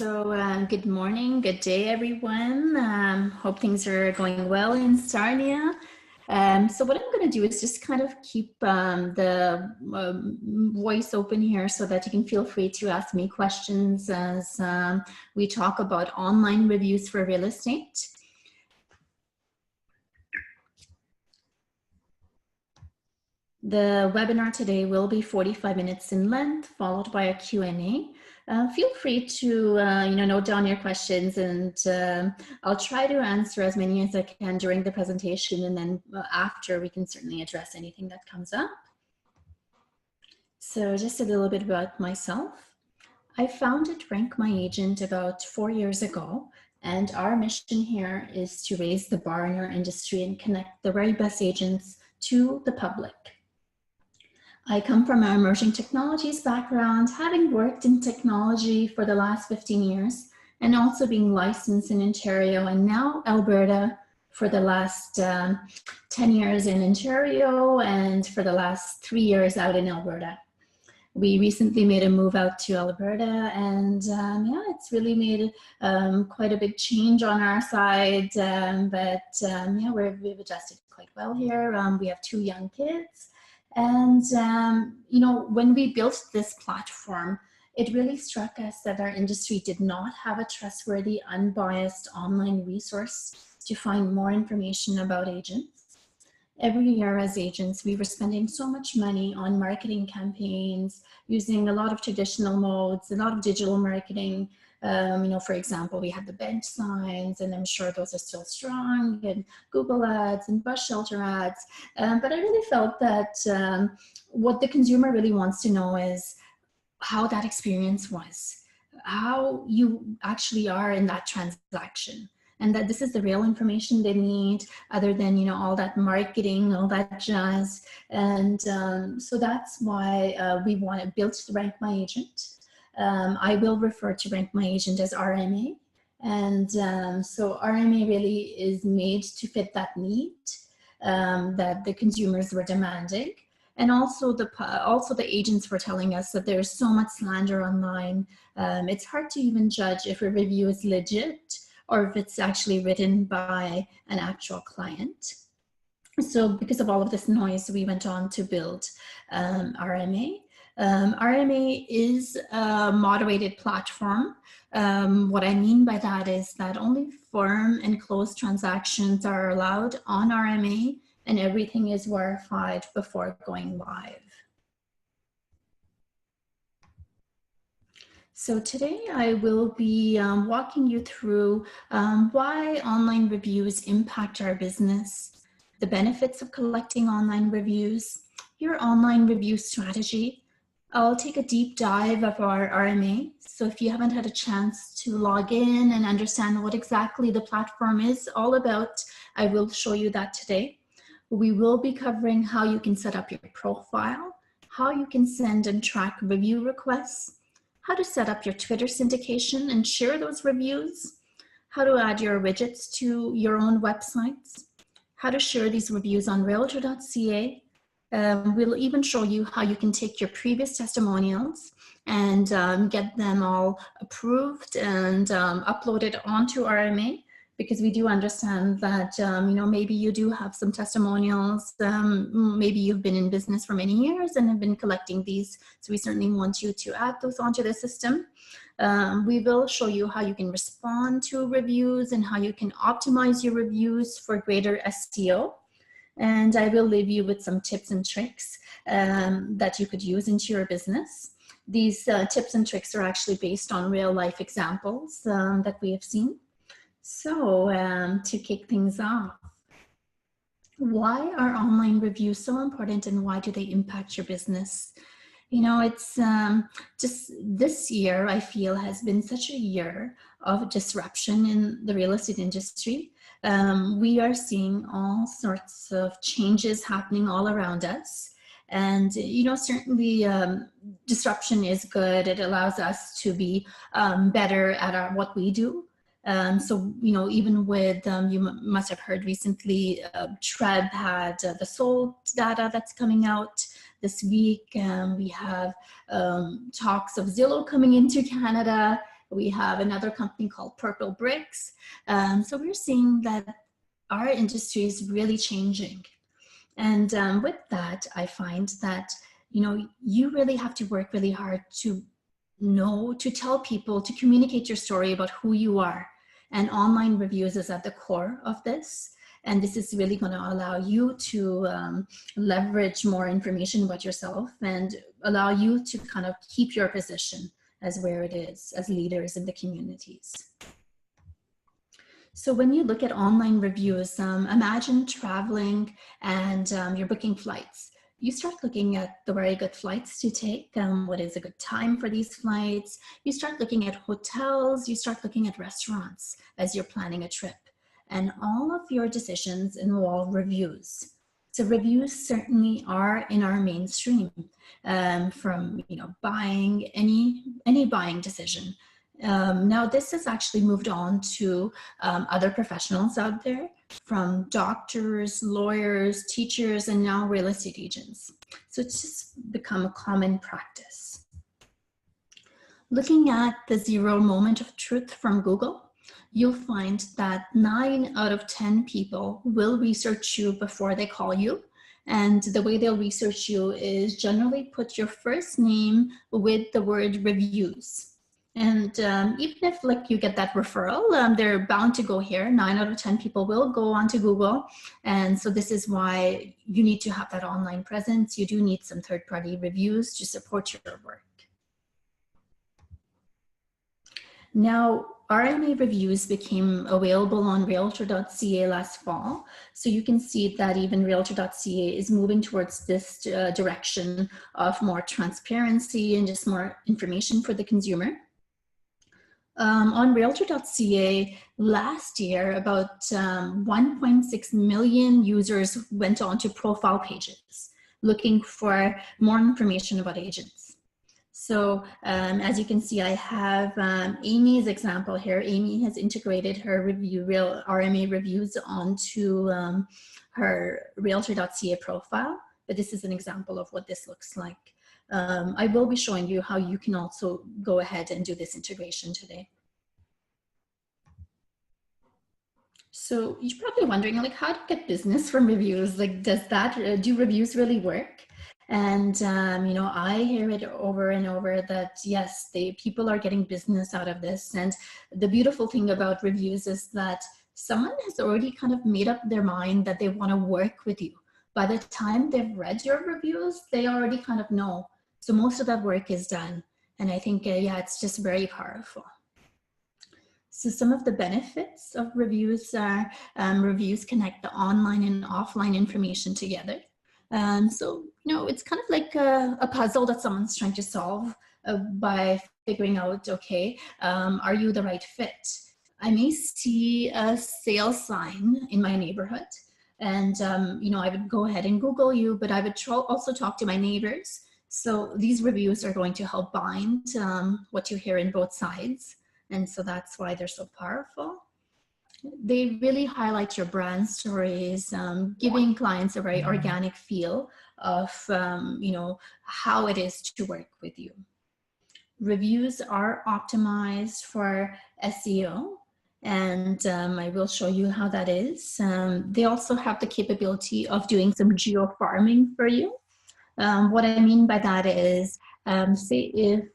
Good morning, good day, everyone. Hope things are going well in Sarnia. So what I'm going to do is just kind of keep the voice open here so that you can feel free to ask me questions as we talk about online reviews for real estate. The webinar today will be 45 minutes in length, followed by a Q&A. Feel free to note down your questions, and I'll try to answer as many as I can during the presentation, and then after we can certainly address anything that comes up. So just a little bit about myself. I founded RankMyAgent about 4 years ago, and our mission here is to raise the bar in our industry and connect the very best agents to the public. I come from an emerging technologies background, having worked in technology for the last 15 years, and also being licensed in Ontario and now Alberta for the last 10 years in Ontario and for the last 3 years out in Alberta. We recently made a move out to Alberta, and yeah, it's really made quite a big change on our side, but yeah, we've adjusted quite well here. We have 2 young kids. And, when we built this platform, it really struck us that our industry did not have a trustworthy, unbiased online resource to find more information about agents. Every year as agents, we were spending so much money on marketing campaigns, using a lot of traditional modes, a lot of digital marketing. For example, we had the bench signs, and I'm sure those are still strong, and Google ads and bus shelter ads. But I really felt that what the consumer really wants to know is how that experience was, how you actually are in that transaction, and that this is the real information they need other than, all that marketing, all that jazz. And so that's why we want to build the RankMyAgent. I will refer to RankMyAgent as RMA. And so RMA really is made to fit that need that the consumers were demanding. And also the agents were telling us that there's so much slander online. It's hard to even judge if a review is legit or if it's actually written by an actual client. So because of all of this noise, we went on to build RMA. RMA is a moderated platform. What I mean by that is that only firm and closed transactions are allowed on RMA, and everything is verified before going live. So today I will be walking you through why online reviews impact our business, the benefits of collecting online reviews, your online review strategy. I'll take a deep dive of our RMA. So if you haven't had a chance to log in and understand what exactly the platform is all about, I will show you that today. We will be covering how you can set up your profile, how you can send and track review requests, how to set up your Twitter syndication and share those reviews, how to add your widgets to your own websites, how to share these reviews on REALTOR.ca. We'll even show you how you can take your previous testimonials and get them all approved and uploaded onto RMA, because we do understand that, maybe you do have some testimonials, maybe you've been in business for many years and have been collecting these. So we certainly want you to add those onto the system. We will show you how you can respond to reviews and how you can optimize your reviews for greater SEO. And I will leave you with some tips and tricks that you could use into your business. These tips and tricks are actually based on real life examples that we have seen. So to kick things off, why are online reviews so important and why do they impact your business? It's just this year, I feel, has been such a year of disruption in the real estate industry. We are seeing all sorts of changes happening all around us. And, certainly disruption is good. It allows us to be better at what we do. So, even with, you must have heard recently, Treb had the sold data that's coming out this week. We have talks of Zillow coming into Canada. We have another company called Purple Bricks. So we're seeing that our industry is really changing. And with that, I find that, you really have to work really hard to tell people, to communicate your story about who you are. And online reviews is at the core of this. And this is really going to allow you to leverage more information about yourself and allow you to kind of keep your position as where it is as leaders in the communities. So when you look at online reviews, imagine traveling and you're booking flights. You start looking at the very good flights to take, what is a good time for these flights. You start looking at hotels, you start looking at restaurants as you're planning a trip. And all of your decisions involve reviews. So reviews certainly are in our mainstream from buying any buying decision. Now this has actually moved on to other professionals out there, from doctors, lawyers, teachers, and now real estate agents. So it's just become a common practice. Looking at the 0 moment of truth from Google, you'll find that 9 out of 10 people will research you before they call you. And the way they'll research you is generally put your first name with the word reviews. And even if you get that referral, they're bound to go here. 9 out of 10 people will go onto Google. And so this is why you need to have that online presence. You do need some third-party reviews to support your work. Now, RMA reviews became available on REALTOR.ca last fall. So you can see that even REALTOR.ca is moving towards this direction of more transparency and just more information for the consumer. On REALTOR.ca last year, about 1.6 million users went on to profile pages looking for more information about agents. So as you can see, I have Amy's example here. Amy has integrated her RMA reviews onto her REALTOR.ca profile, but this is an example of what this looks like. I will be showing you how you can also go ahead and do this integration today. So you're probably wondering, how to get business from reviews? Do reviews really work? And, I hear it over and over that, yes, people are getting business out of this. And the beautiful thing about reviews is that someone has already kind of made up their mind that they want to work with you. By the time they've read your reviews, they already kind of know. So most of that work is done. And I think, it's just very powerful. So some of the benefits of reviews are reviews connect the online and offline information together. So, it's kind of like a puzzle that someone's trying to solve by figuring out, okay, are you the right fit? I may see a sales sign in my neighborhood and, I would go ahead and Google you, but I would also talk to my neighbors. So these reviews are going to help bind what you hear in both sides. And so that's why they're so powerful. They really highlight your brand stories, giving clients a very organic feel of, how it is to work with you. Reviews are optimized for SEO, and I will show you how that is. They also have the capability of doing some geo-farming for you. What I mean by that is, say if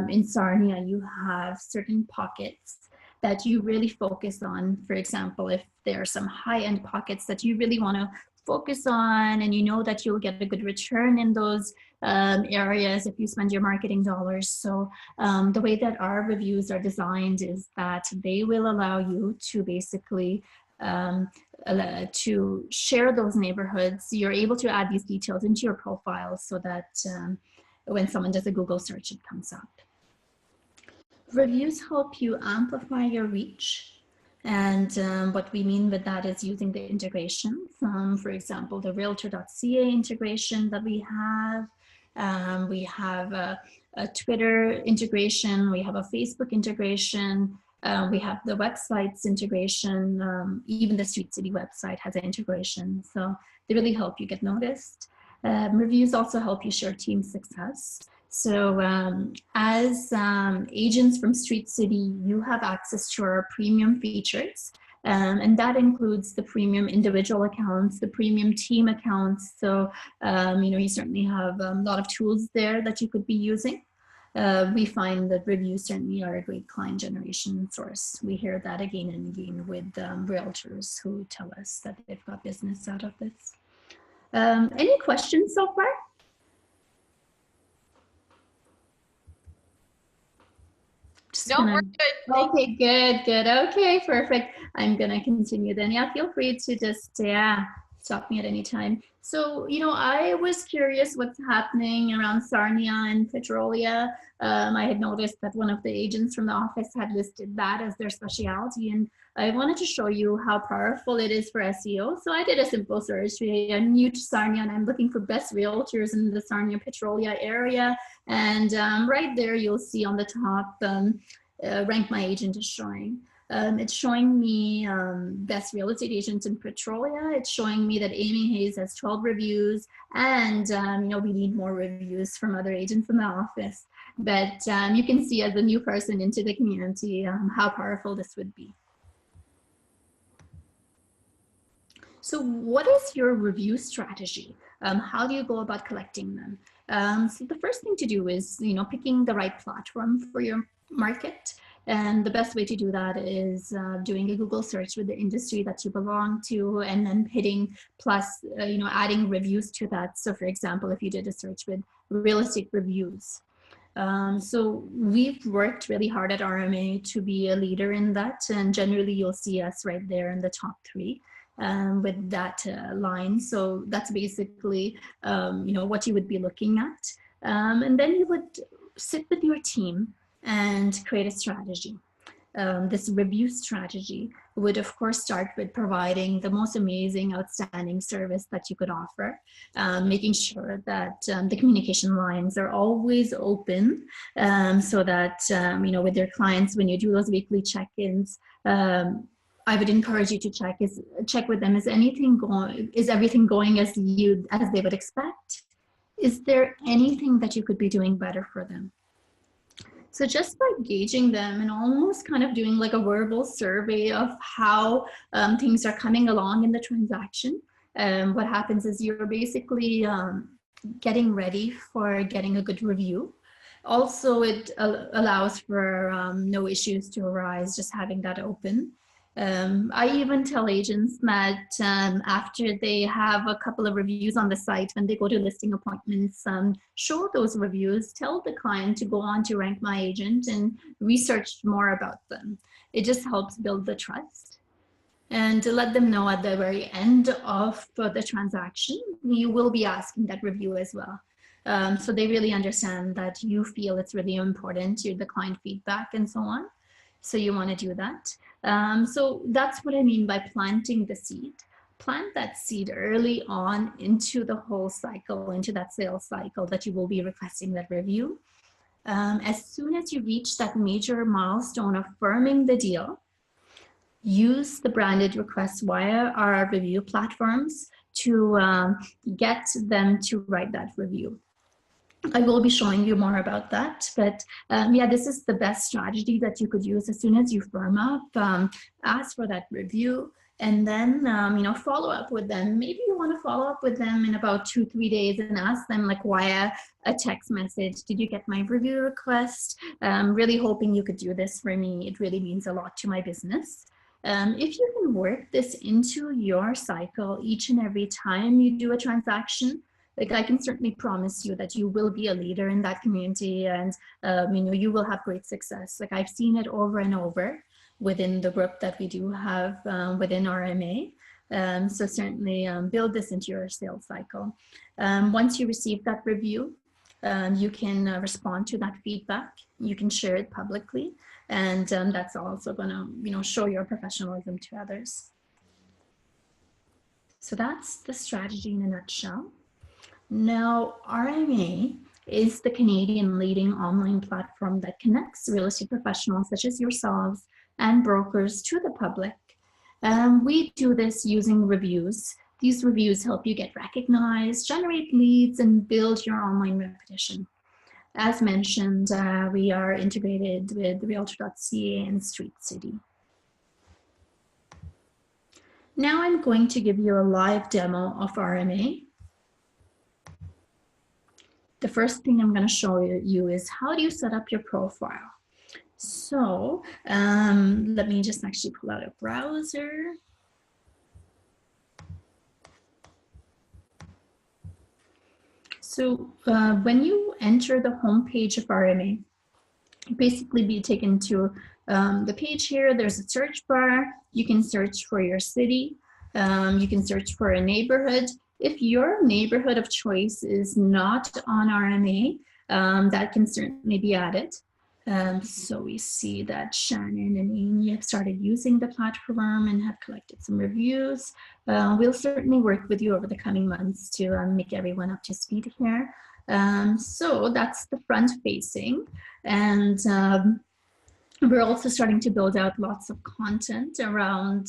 in Sarnia you have certain pockets that you really focus on. For example, if there are some high-end pockets that you really want to focus on and you know that you'll get a good return in those areas if you spend your marketing dollars. So the way that our reviews are designed is that they will allow you to basically to share those neighborhoods. You're able to add these details into your profile so that when someone does a Google search, it comes up. Reviews help you amplify your reach. And what we mean with that is using the integrations. For example, the REALTOR.ca integration that we have. We have a Twitter integration. We have a Facebook integration. We have the websites integration. Even the StreetCity website has an integration. So they really help you get noticed. Reviews also help you share team success. So as agents from StreetCity, you have access to our premium features. And that includes the premium individual accounts, the premium team accounts. So, you certainly have a lot of tools there that you could be using. We find that reviews certainly are a great client generation source. We hear that again and again with realtors who tell us that they've got business out of this. Any questions so far? No, we're good. Okay, good. Okay, perfect. I'm gonna continue then. Yeah, feel free to just stop me at any time. So, I was curious what's happening around Sarnia and Petrolia. I had noticed that one of the agents from the office had listed that as their specialty, and I wanted to show you how powerful it is for SEO. So I did a simple search. I'm new to Sarnia and I'm looking for best realtors in the Sarnia Petrolia area. And right there, you'll see on the top, RankMyAgent is showing. It's showing me best real estate agents in Petrolia. It's showing me that Amy Hayes has 12 reviews, and we need more reviews from other agents in the office. But you can see as a new person into the community how powerful this would be. So what is your review strategy? How do you go about collecting them? So the first thing to do is, picking the right platform for your market. And the best way to do that is doing a Google search with the industry that you belong to, and then hitting plus, adding reviews to that. So for example, if you did a search with real estate reviews. So we've worked really hard at RMA to be a leader in that. And generally you'll see us right there in the top 3. With that line. So that's basically, what you would be looking at. And then you would sit with your team and create a strategy. This review strategy would, of course, start with providing the most amazing, outstanding service that you could offer, making sure that the communication lines are always open, so that, with your clients, when you do those weekly check-ins, I would encourage you to check with them. Is everything going as they would expect? Is there anything that you could be doing better for them? So just by gauging them and almost kind of doing like a verbal survey of how things are coming along in the transaction, what happens is you're basically getting ready for getting a good review. Also, it allows for no issues to arise, just having that open. I even tell agents that after they have a couple of reviews on the site, when they go to listing appointments, show those reviews, tell the client to go on to RankMyAgent and research more about them. It just helps build the trust. And to let them know at the very end of the transaction, you will be asking that review as well. So they really understand that you feel it's really important to the client feedback and so on. So you want to do that. So that's what I mean by planting the seed. Plant that seed early on into the whole cycle, into that sales cycle that you will be requesting that review. As soon as you reach that major milestone of firming the deal, use the branded requests via our review platforms to get them to write that review. I will be showing you more about that, but this is the best strategy that you could use as soon as you firm up. Ask for that review, and then follow up with them. Maybe you want to follow up with them in about 2-3 days and ask them like via a text message, did you get my review request? I'm really hoping you could do this for me. It really means a lot to my business. If you can work this into your cycle each and every time you do a transaction, like I can certainly promise you that you will be a leader in that community, and you will have great success. Like I've seen it over and over within the group that we do have within RMA. So certainly build this into your sales cycle. Once you receive that review, you can respond to that feedback. You can share it publicly, and that's also going to show your professionalism to others. So that's the strategy in a nutshell. Now, RMA is the Canadian leading online platform that connects real estate professionals such as yourselves and brokers to the public. We do this using reviews. These reviews help you get recognized, generate leads, and build your online reputation. As mentioned, we are integrated with RealTor.ca and StreetCity. Now I'm going to give you a live demo of RMA. The first thing I'm going to show you is how do you set up your profile. So let me just actually pull out a browser. So when you enter the home page of RMA, you basically be taken to the page here. There's a search bar. You can search for your city. You can search for a neighborhood. If your neighborhood of choice is not on RMA, that can certainly be added. So we see that Shannon and Amy have started using the platform and have collected some reviews. We'll certainly work with you over the coming months to make everyone up to speed here. So that's the front facing, and we're also starting to build out lots of content around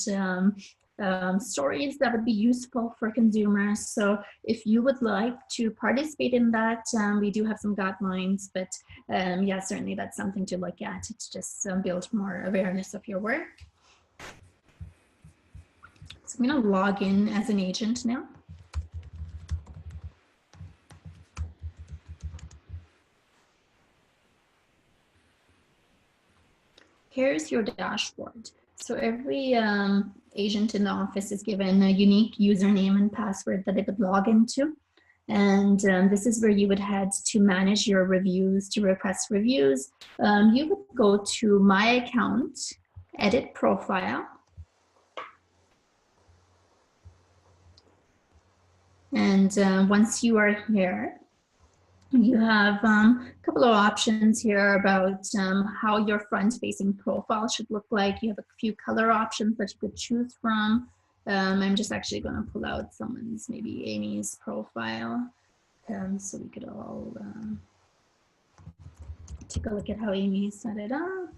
stories that would be useful for consumers. So if you would like to participate in that, we do have some guidelines, but yeah, certainly that's something to look at to just build more awareness of your work. So I'm going to log in as an agent now. Here's your dashboard. So every agent in the office is given a unique username and password that they would log into. And this is where you would head to manage your reviews, to request reviews. You would go to My Account, Edit Profile. And once you are here, you have a couple of options here about how your front-facing profile should look like. You have a few color options that you could choose from. I'm just actually going to pull out someone's, maybe Amy's profile, so we could all take a look at how Amy set it up.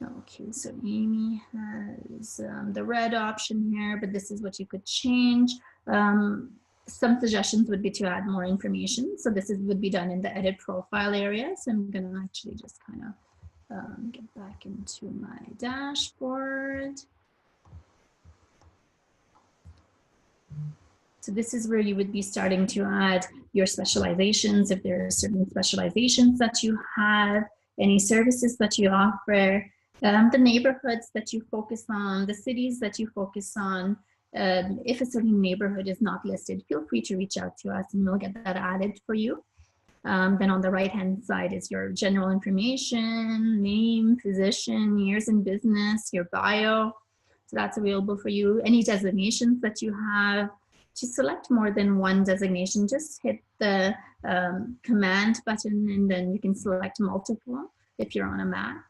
Okay, so Amy has the red option here, but this is what you could change. Some suggestions would be to add more information. So this would be done in the edit profile area. So I'm going to actually just kind of get back into my dashboard. So this is where you would be starting to add your specializations. If there are certain specializations that you have, any services that you offer, the neighborhoods that you focus on, the cities that you focus on. If a certain neighborhood is not listed, feel free to reach out to us and we'll get that added for you. Then on the right-hand side is your general information, name, position, years in business, your bio. So that's available for you. Any designations that you have. To select more than one designation, just hit the command button and then you can select multiple if you're on a Mac.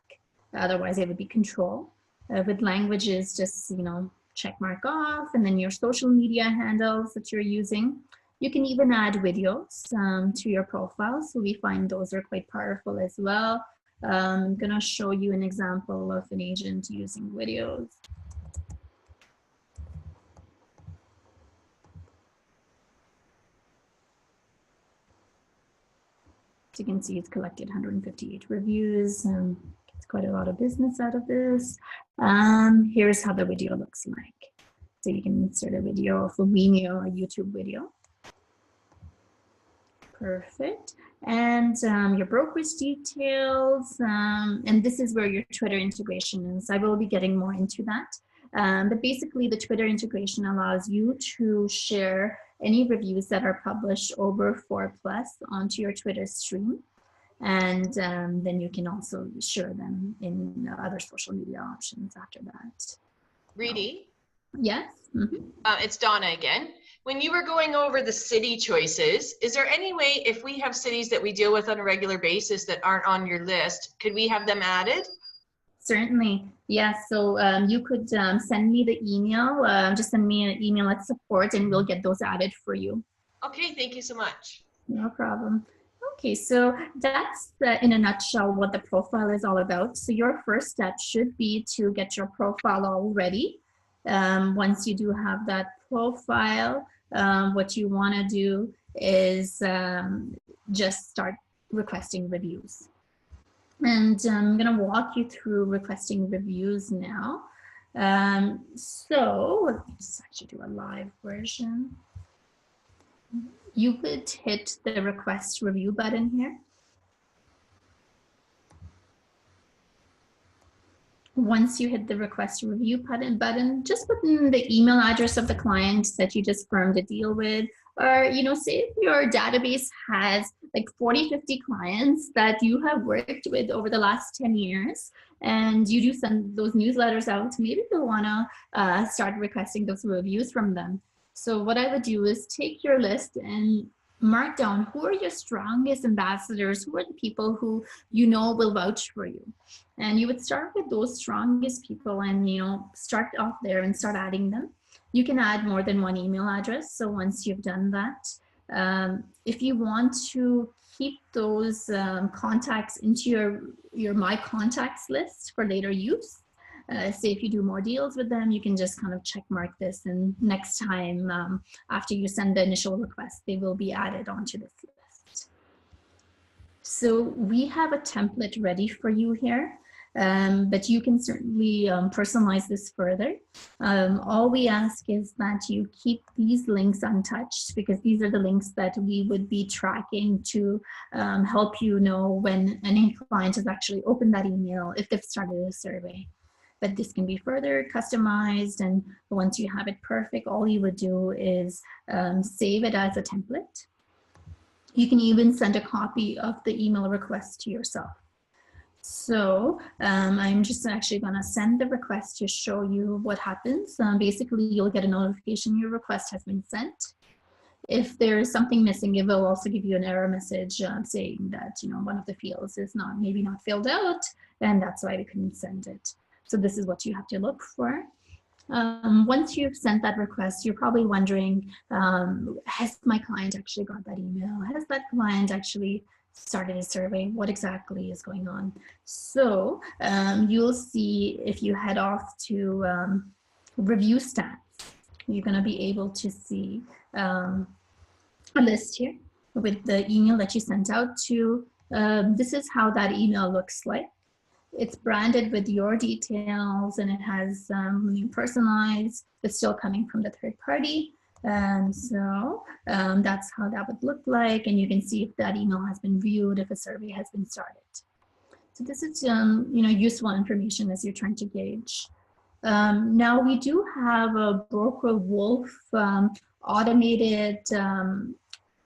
Otherwise, it would be control. With languages, just, check mark off, and then your social media handles that you're using. You can even add videos to your profile. So we find those are quite powerful as well. I'm gonna show you an example of an agent using videos. So you can see it's collected 158 reviews. It's quite a lot of business out of this. Here's how the video looks like. So you can insert a video of a Vimeo, a YouTube video. Perfect. And your brokerage details. And this is where your Twitter integration is. I will be getting more into that. But basically the Twitter integration allows you to share any reviews that are published over 4+ onto your Twitter stream. And then you can also share them in other social media options after that. Reedy? Yes? Mm-hmm. It's Donna again. When you were going over the city choices, is there any way, if we have cities that we deal with on a regular basis that aren't on your list, could we have them added? Certainly, yes. So you could send me the email, just send me an email at support and we'll get those added for you. Okay, thank you so much. No problem. Okay, so that's in a nutshell what the profile is all about. So your first step should be to get your profile all ready. Once you do have that profile, what you want to do is just start requesting reviews. And I'm going to walk you through requesting reviews now. So let's actually do a live version. You would hit the request review button here. Once you hit the request review button, just put in the email address of the client that you just firmed a deal with, or, you know, say if your database has like 40, 50 clients that you have worked with over the last 10 years, and you do send those newsletters out, maybe you'll wanna start requesting those reviews from them. So what I would do is take your list and mark down who are your strongest ambassadors, who are the people who you know will vouch for you. And you would start with those strongest people and, you know, start off there and start adding them. You can add more than one email address. So once you've done that, if you want to keep those contacts into your My Contacts list for later use, say if you do more deals with them, you can just kind of check mark this, and next time after you send the initial request, they will be added onto this list. So we have a template ready for you here, but you can certainly personalize this further. All we ask is that you keep these links untouched, because these are the links that we would be tracking to help you know when any client has actually opened that email, if they've started a survey. But this can be further customized, and once you have it perfect, all you would do is save it as a template. You can even send a copy of the email request to yourself. So I'm just actually gonna send the request to show you what happens. Basically, you'll get a notification your request has been sent. If there's something missing, it will also give you an error message saying that, you know, one of the fields is maybe not filled out, and that's why we couldn't send it. So this is what you have to look for. Once you've sent that request, you're probably wondering, has my client actually got that email? Has that client actually started a survey? What exactly is going on? So you'll see, if you head off to review stats, you're going to be able to see a list here with the email that you sent out to. This is how that email looks like. It's branded with your details, and it has personalized. It's still coming from the third party. So that's how that would look like. And you can see if that email has been viewed, if a survey has been started. So this is you know, useful information as you're trying to gauge. Now we do have a Broker Wolf automated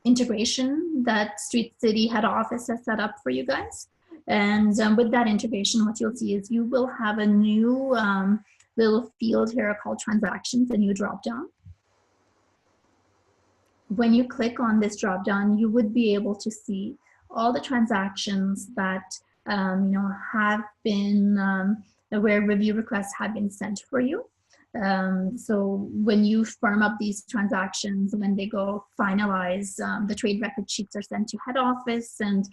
integration that StreetCity head office has set up for you guys. And with that integration, what you'll see is you will have a new little field here called transactions, a new dropdown. When you click on this dropdown, you would be able to see all the transactions that you know, have been where review requests have been sent for you. So when you firm up these transactions, when they go finalize, the trade record sheets are sent to head office, and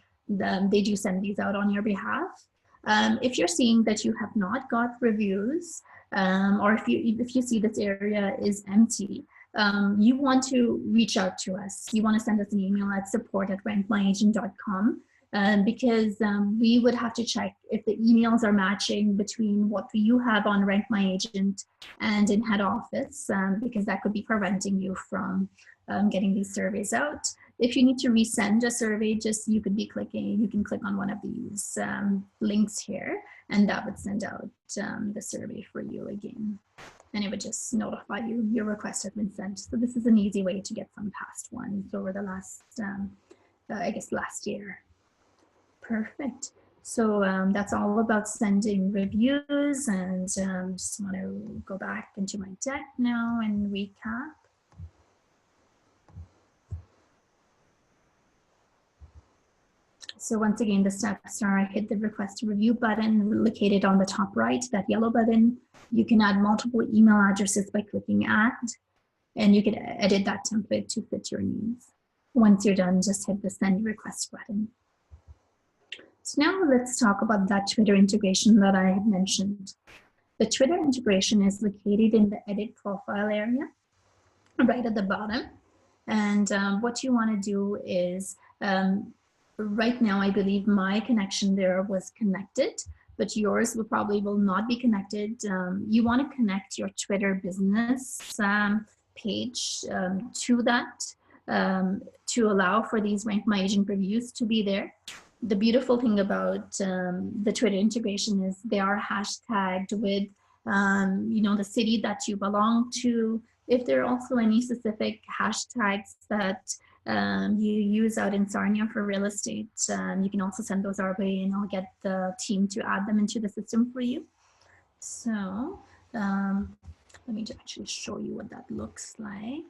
they do send these out on your behalf. If you're seeing that you have not got reviews, or if you see this area is empty, you want to reach out to us. You want to send us an email at support@RankMyAgent.com, because we would have to check if the emails are matching between what you have on RankMyAgent and in head office, because that could be preventing you from getting these surveys out. If you need to resend a survey, you can click on one of these links here, and that would send out the survey for you again. And it would just notify you your request has been sent. So this is an easy way to get some past ones over the last, I guess, last year. Perfect. So that's all about sending reviews, and just want to go back into my deck now and recap. So once again, the steps are: hit the request to review button located on the top right, that yellow button. You can add multiple email addresses by clicking add, and you can edit that template to fit your needs. Once you're done, just hit the send request button. So now let's talk about that Twitter integration that I had mentioned. The Twitter integration is located in the edit profile area, right at the bottom. And what you want to do is, right now, I believe my connection there was connected, but yours will not be connected. You want to connect your Twitter business page to that, to allow for these Rank My Agent reviews to be there. The beautiful thing about the Twitter integration is they are hashtagged with the city that you belong to. If there are also any specific hashtags that you use out in Sarnia for real estate, you can also send those our way, and I'll get the team to add them into the system for you. So let me actually show you what that looks like.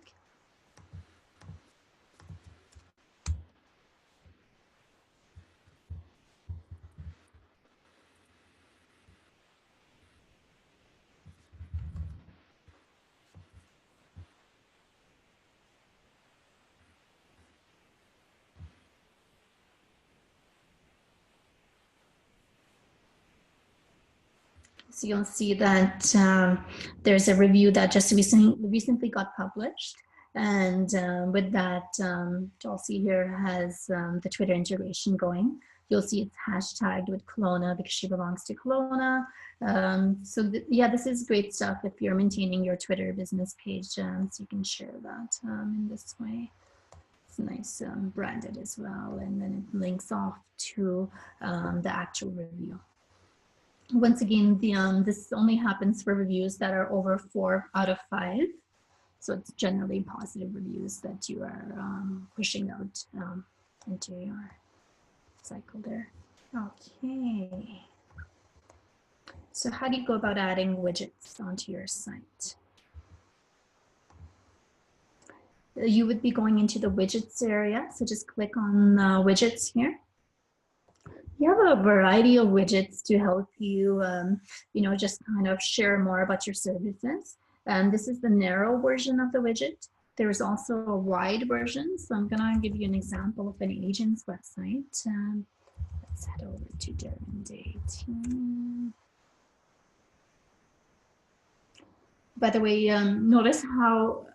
So you'll see that there's a review that just recently got published. And with that, Dulcie here has the Twitter integration going. You'll see it's hashtagged with Kelowna because she belongs to Kelowna. Yeah, this is great stuff if you're maintaining your Twitter business page, so you can share that in this way. It's nice branded as well, and then it links off to the actual review. Once again, this only happens for reviews that are over 4 out of 5. So it's generally positive reviews that you are pushing out into your cycle there. Okay. So how do you go about adding widgets onto your site? You would be going into the widgets area. So just click on widgets here. You have a variety of widgets to help you, just kind of share more about your services. And this is the narrow version of the widget. There's also a wide version. So I'm gonna give you an example of an agent's website. Let's head over to Darren Day team. By the way, notice how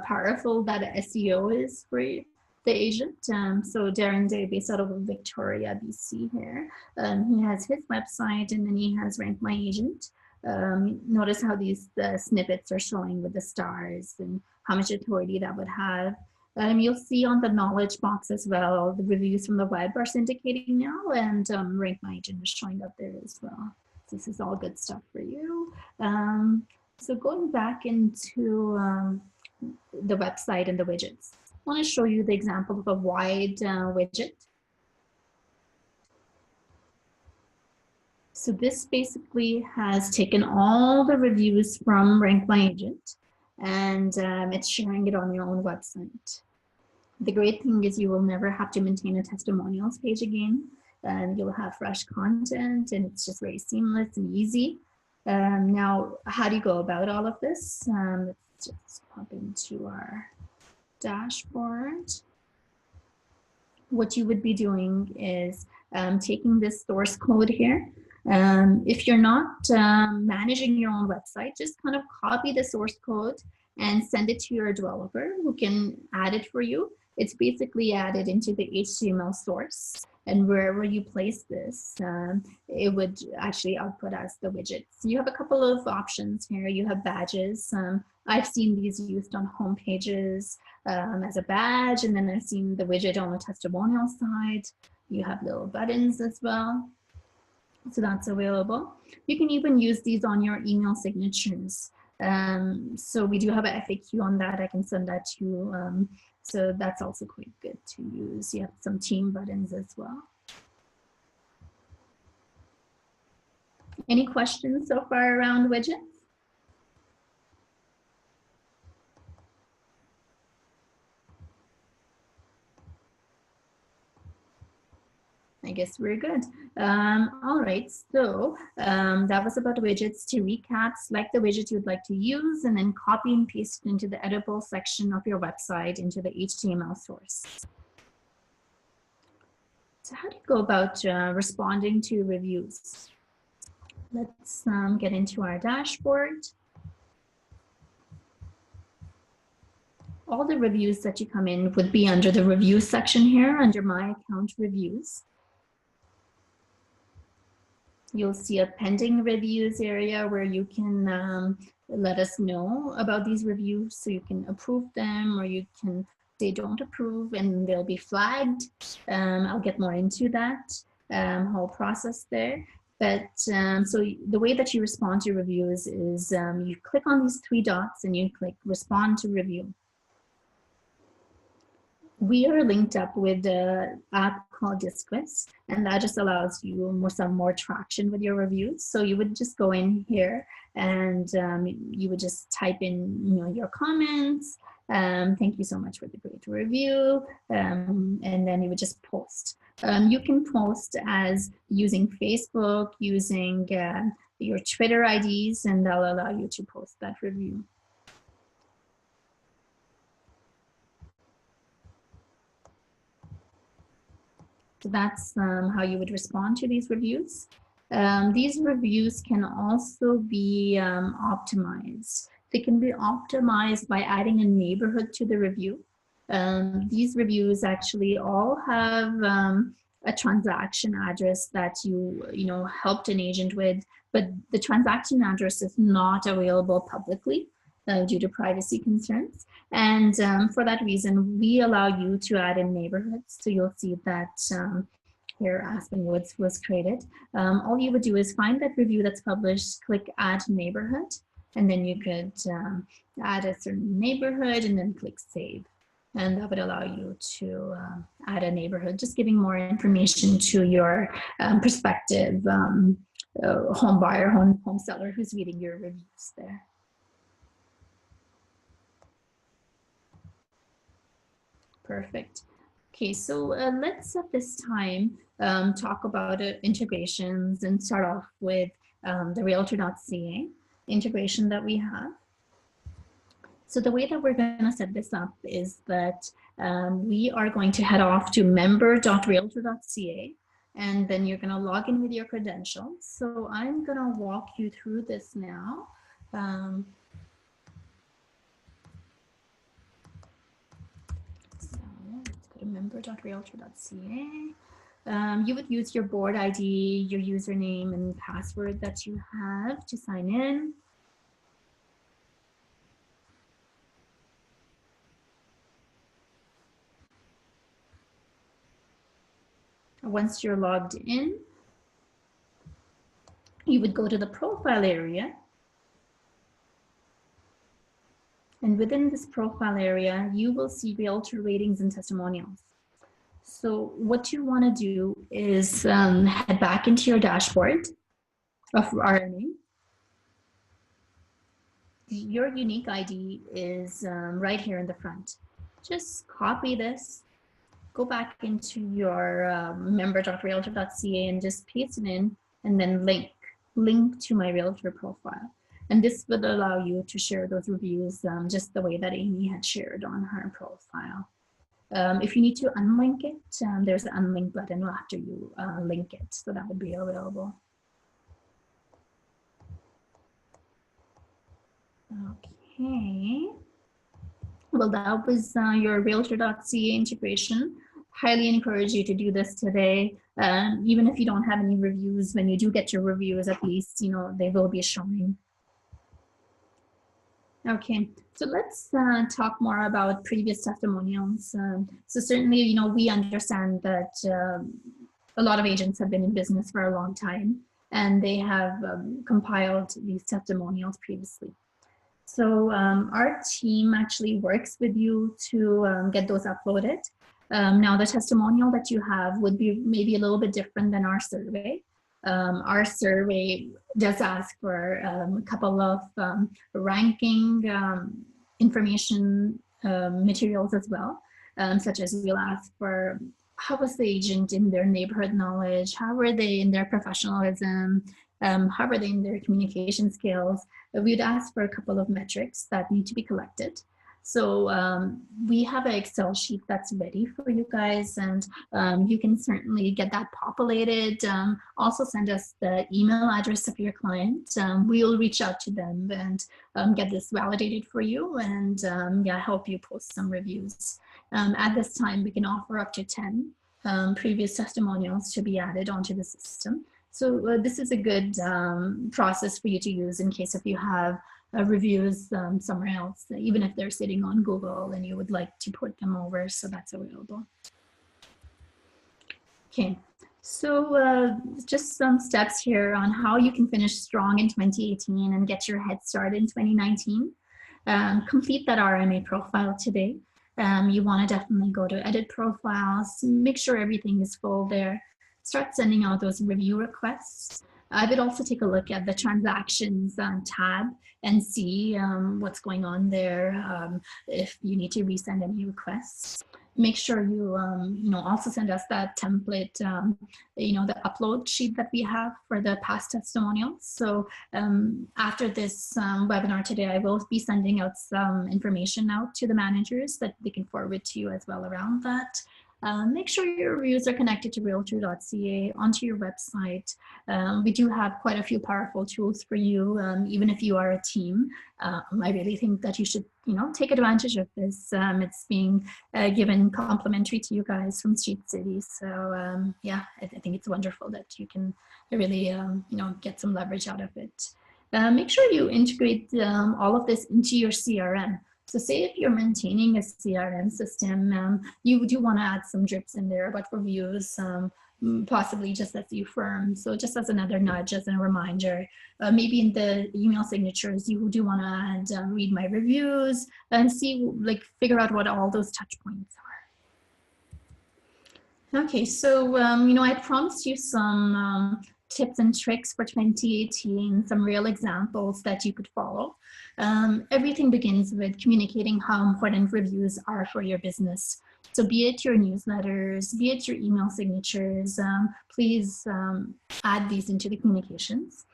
powerful that SEO is for you. The agent. So Darren Day, based out of Victoria, BC here. He has his website, and then he has Rank My Agent. Notice how these snippets are showing with the stars and how much authority that would have. You'll see on the knowledge box as well, the reviews from the web are syndicating now, and Rank My Agent is showing up there as well. So this is all good stuff for you. So going back into the website and the widgets. I want to show you the example of a wide widget. So this basically has taken all the reviews from Rank My Agent, and it's sharing it on your own website. The great thing is you will never have to maintain a testimonials page again, and you'll have fresh content, and it's just very seamless and easy. Now, how do you go about all of this? Let's just pop into our dashboard. What you would be doing is taking this source code here. If you're not managing your own website, just kind of copy the source code and send it to your developer who can add it for you. It's basically added into the HTML source, and wherever you place this, it would actually output as the widget. So you have a couple of options here. You have badges. I've seen these used on home pages as a badge, and then I've seen the widget on the testimonial side. You have little buttons as well. So that's available. You can even use these on your email signatures. So we do have an FAQ on that. I can send that to you. So that's also quite good to use. You have some team buttons as well. Any questions so far around widgets? I guess we're good. All right, so that was about widgets. To recap, select the widget you'd like to use and then copy and paste it into the editable section of your website into the HTML source. So how do you go about responding to reviews? Let's get into our dashboard. all the reviews that you come in would be under the review section here, under My Account Reviews. You'll see a pending reviews area where you can let us know about these reviews, so you can approve them or you can say don't approve and they'll be flagged. I'll get more into that whole process there. But so the way that you respond to reviews is you click on these three dots and you click respond to review. We are linked up with an app called Disquist, and that just allows you some more traction with your reviews. So you would just go in here and you would just type in your comments. Thank you so much for the great review. And then you would just post. You can post as using Facebook, using your Twitter IDs, and that'll allow you to post that review. So that's how you would respond to these reviews. These reviews can also be optimized. They can be optimized by adding a neighborhood to the review. These reviews actually all have a transaction address that you helped an agent with, but the transaction address is not available publicly due to privacy concerns. And for that reason, we allow you to add in neighborhoods. So you'll see that here Aspen Woods was created. All you would do is find that review that's published, click add neighborhood, and then you could add a certain neighborhood and then click save. And that would allow you to add a neighborhood, just giving more information to your prospective home buyer, home seller who's reading your reviews there. Perfect. Okay, so let's at this time talk about integrations and start off with the Realtor.ca integration that we have. So the way that we're going to set this up is that we are going to head off to member.realtor.ca, and then you're going to log in with your credentials. So I'm going to walk you through this now. Member.realtor.ca. You would use your board ID, your username and password that you have to sign in. Once you're logged in, you would go to the profile area. And within this profile area, you will see realtor ratings and testimonials. So what you want to do is head back into your dashboard of RMA. Your unique ID is right here in the front. Just copy this, go back into your member.realtor.ca and just paste it in, and then link to my realtor profile. And this would allow you to share those reviews just the way that Amy had shared on her profile. If you need to unlink it, there's an unlink button after you link it, so that would be available. Okay. Well, that was your Realtor.ca integration. Highly encourage you to do this today. Even if you don't have any reviews, when you do get your reviews, at least they will be showing. Okay, so let's talk more about previous testimonials. So certainly, we understand that a lot of agents have been in business for a long time, and they have compiled these testimonials previously. So our team actually works with you to get those uploaded. Now, the testimonial that you have would be maybe a little bit different than our survey. Our survey does ask for a couple of ranking information materials as well, such as we'll ask for how was the agent in their neighborhood knowledge, how were they in their professionalism, how were they in their communication skills. We'd ask for a couple of metrics that need to be collected. So we have an Excel sheet that's ready for you guys, and you can certainly get that populated. Also send us the email address of your client. We'll reach out to them and get this validated for you, and yeah, help you post some reviews. At this time, we can offer up to 10 previous testimonials to be added onto the system. So this is a good process for you to use in case if you have reviews somewhere else, even if they're sitting on Google and you would like to put them over, so that's available. Okay, so just some steps here on how you can finish strong in 2018 and get your head start in 2019. Complete that RMA profile today. You want to definitely go to edit profiles, make sure everything is full there. Start sending out those review requests. I would also take a look at the transactions tab and see what's going on there, if you need to resend any requests. Make sure you, also send us that template, the upload sheet that we have for the past testimonials. So after this webinar today, I will be sending out some information out to the managers that they can forward to you as well around that. Make sure your reviews are connected to REALTOR.ca onto your website. We do have quite a few powerful tools for you, even if you are a team. I really think that you should, take advantage of this. It's being given complimentary to you guys from StreetCity. So yeah, I think it's wonderful that you can really, get some leverage out of it. Make sure you integrate all of this into your CRM. So say if you're maintaining a CRM system, you do want to add some drips in there about reviews, possibly just as you firm. So just as another nudge, as a reminder, maybe in the email signatures, you do want to add read my reviews and see, figure out what all those touch points are. Okay, so, I promised you some tips and tricks for 2018, some real examples that you could follow. Everything begins with communicating how important reviews are for your business. So be it your newsletters, be it your email signatures, please add these into the communications.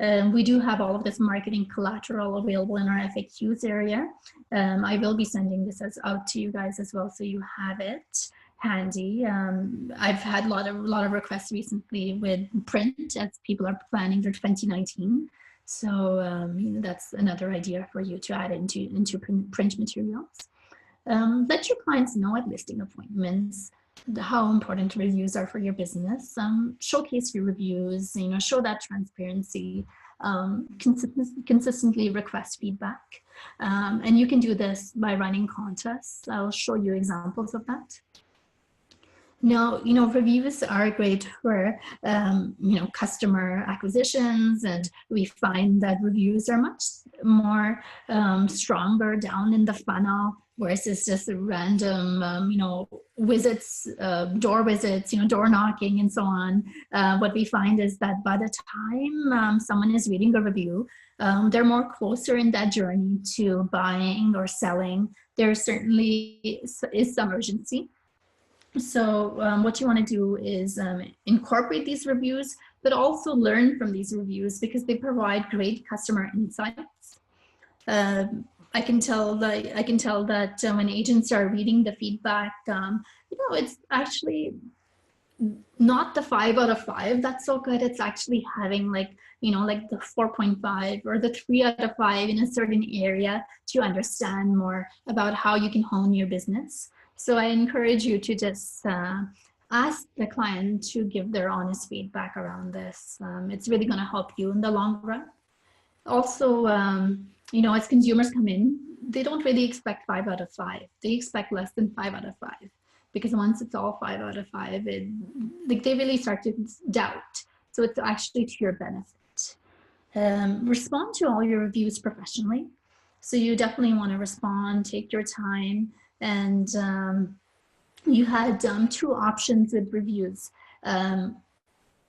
We do have all of this marketing collateral available in our FAQs area. I will be sending this out to you guys as well, so you have it handy. I've had a lot of requests recently with print as people are planning their 2019. So that's another idea for you to add into print materials. Let your clients know at listing appointments how important reviews are for your business. Showcase your reviews, show that transparency. Consistently request feedback. And you can do this by running contests. I'll show you examples of that. Now, reviews are great for, customer acquisitions, and we find that reviews are much more stronger down in the funnel versus just random, visits, door visits, door knocking and so on. What we find is that by the time someone is reading a review, they're more closer in that journey to buying or selling. There certainly is some urgency. So what you want to do is incorporate these reviews, but also learn from these reviews because they provide great customer insights. I can tell that when agents are reading the feedback, it's actually not the 5 out of 5 that's so good. It's actually having the 4.5 or the 3 out of 5 in a certain area to understand more about how you can hone your business. So I encourage you to just ask the client to give their honest feedback around this. It's really going to help you in the long run. Also, as consumers come in, they don't really expect 5 out of 5. They expect less than 5 out of 5. Because once it's all 5 out of 5, they really start to doubt. So it's actually to your benefit. Respond to all your reviews professionally. So you definitely want to respond, take your time. And you had 2 options with reviews.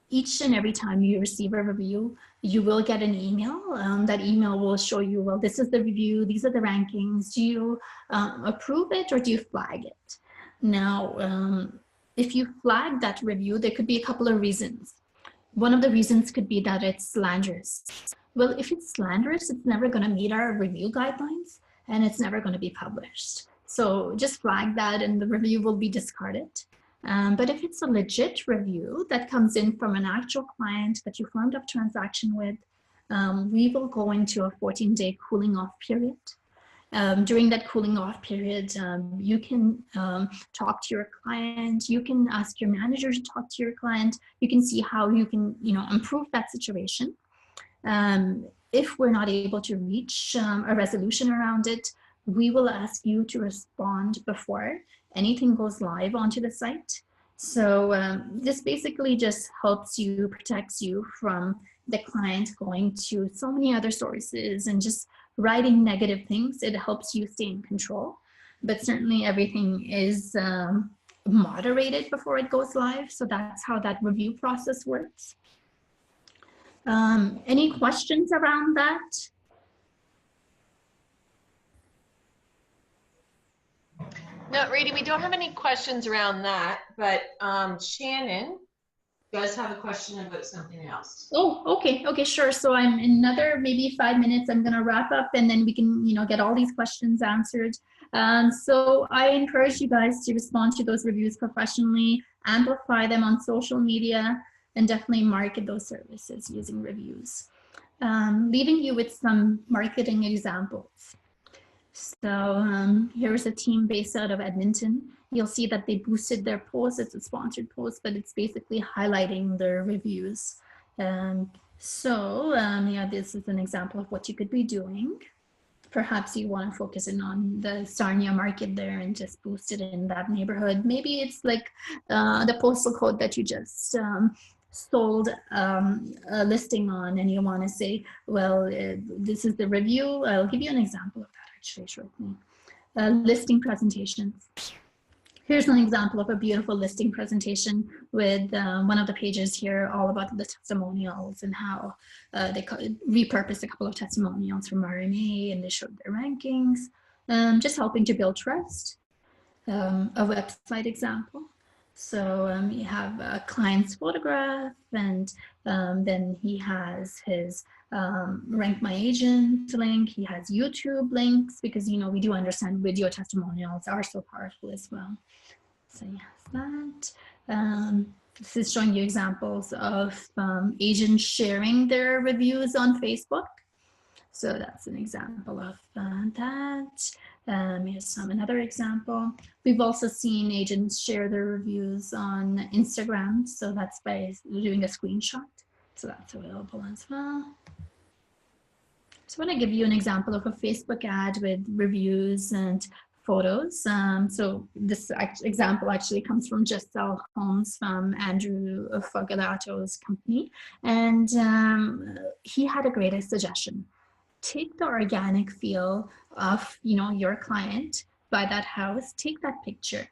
Each and every time you receive a review, you will get an email. That email will show you, well, this is the review, these are the rankings. Do you approve it or do you flag it? Now, if you flag that review, there could be a couple of reasons. One of the reasons could be that it's slanderous. Well, if it's slanderous, it's never going to meet our review guidelines. and it's never going to be published. So just flag that and the review will be discarded. But if it's a legit review that comes in from an actual client that you formed a transaction with, we will go into a 14-day cooling off period. During that cooling off period, you can talk to your client, you can ask your manager to talk to your client, you can see how you can improve that situation. If we're not able to reach a resolution around it, we will ask you to respond before anything goes live onto the site. So this basically just helps you, protects you from the client going to so many other sources and just writing negative things. It helps you stay in control, but certainly everything is moderated before it goes live. So that's how that review process works. Any questions around that? No, Rady, we don't have any questions around that, but Shannon does have a question about something else. Oh, okay, sure. So I'm in another maybe 5 minutes. I'm going to wrap up, and then we can, get all these questions answered. So I encourage you guys to respond to those reviews professionally, amplify them on social media, and definitely market those services using reviews. Leaving you with some marketing examples. So here's a team based out of Edmonton. You'll see that they boosted their post. It's a sponsored post, but it's basically highlighting their reviews. Yeah, this is an example of what you could be doing. Perhaps you want to focus in on the Sarnia market there and just boost it in that neighborhood. Maybe it's like the postal code that you just sold a listing on, and you want to say, well, this is the review. I'll give you an example of that actually shortly. Listing presentations. Here's an example of a beautiful listing presentation with one of the pages here all about the testimonials and how they repurposed a couple of testimonials from RMA and they showed their rankings, just helping to build trust. A website example. So you have a client's photograph, and then he has his RankMyAgent link. He has YouTube links because, we do understand video testimonials are so powerful as well. So yes, that. This is showing you examples of agents sharing their reviews on Facebook. So that's an example of that. Here's another example. We've also seen agents share their reviews on Instagram. So that's by doing a screenshot. So that's available as well. So I want to give you an example of a Facebook ad with reviews and photos. So this example actually comes from Just Sell Homes from Andrew Fogalato's company. And he had a great suggestion. Take the organic feel of, your client, buy that house, take that picture,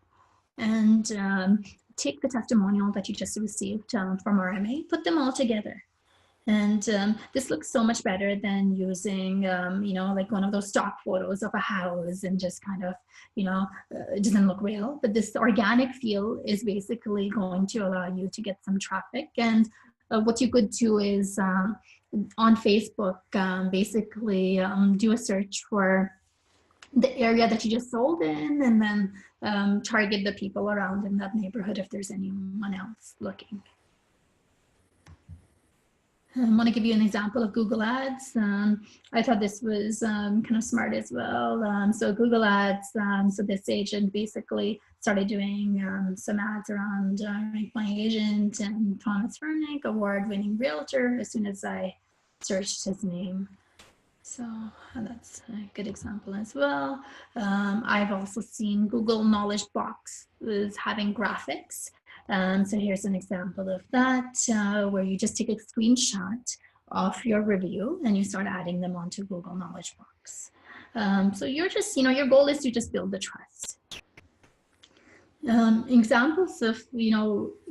and take the testimonial that you just received from RMA, put them all together. And this looks so much better than using, like one of those stock photos of a house and just kind of, it doesn't look real. But this organic feel is basically going to allow you to get some traffic. And what you could do is on Facebook, basically do a search for the area that you just sold in, and then target the people around in that neighborhood if there's anyone else looking. I want to give you an example of Google Ads. I thought this was kind of smart as well. So Google Ads, so this agent basically started doing some ads around RankMyAgent and Thomas Vernick, award-winning realtor, as soon as I searched his name. So that's a good example as well. I've also seen Google Knowledge Box is having graphics. So here's an example of that, where you just take a screenshot of your review and you start adding them onto Google Knowledge Box. So you're just, your goal is to just build the trust. Examples of,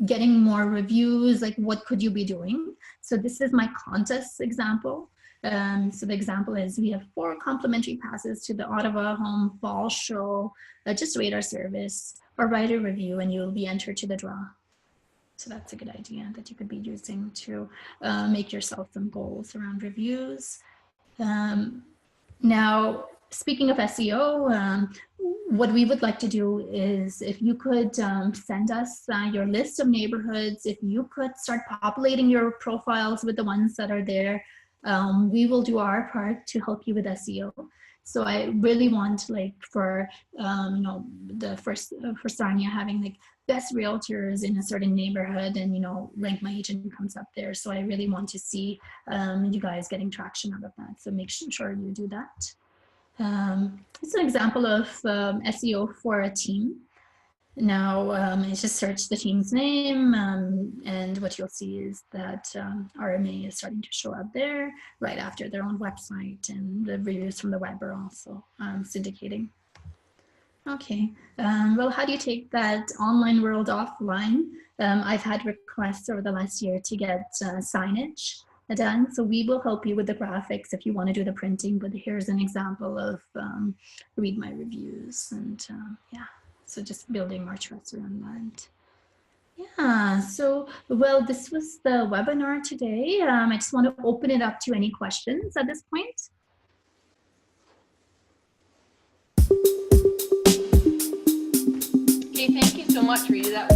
getting more reviews, like what could you be doing? So this is my contest example. So the example is we have 4 complimentary passes to the Ottawa Home Fall Show. Just rate our service or write a review and you'll be entered to the draw. So that's a good idea that you could be using to make yourself some goals around reviews. Now, speaking of SEO, what we would like to do is if you could send us your list of neighborhoods, if you could start populating your profiles with the ones that are there, we will do our part to help you with SEO. So I really want, like, for you know, the first for Sarnia having like best realtors in a certain neighborhood, and you know, Rank My Agent comes up there. So I really want to see you guys getting traction out of that. So make sure you do that. It's an example of SEO for a team. Now, I just search the team's name, and what you'll see is that RMA is starting to show up there right after their own website, and the reviews from the web are also syndicating. Okay, well, how do you take that online world offline? I've had requests over the last year to get signage done, so we will help you with the graphics if you want to do the printing, but here's an example of read my reviews, and yeah, so just building more trust around that. Yeah, so, well, this was the webinar today. I just want to open it up to any questions at this point. Okay, thank you so much, Rita. That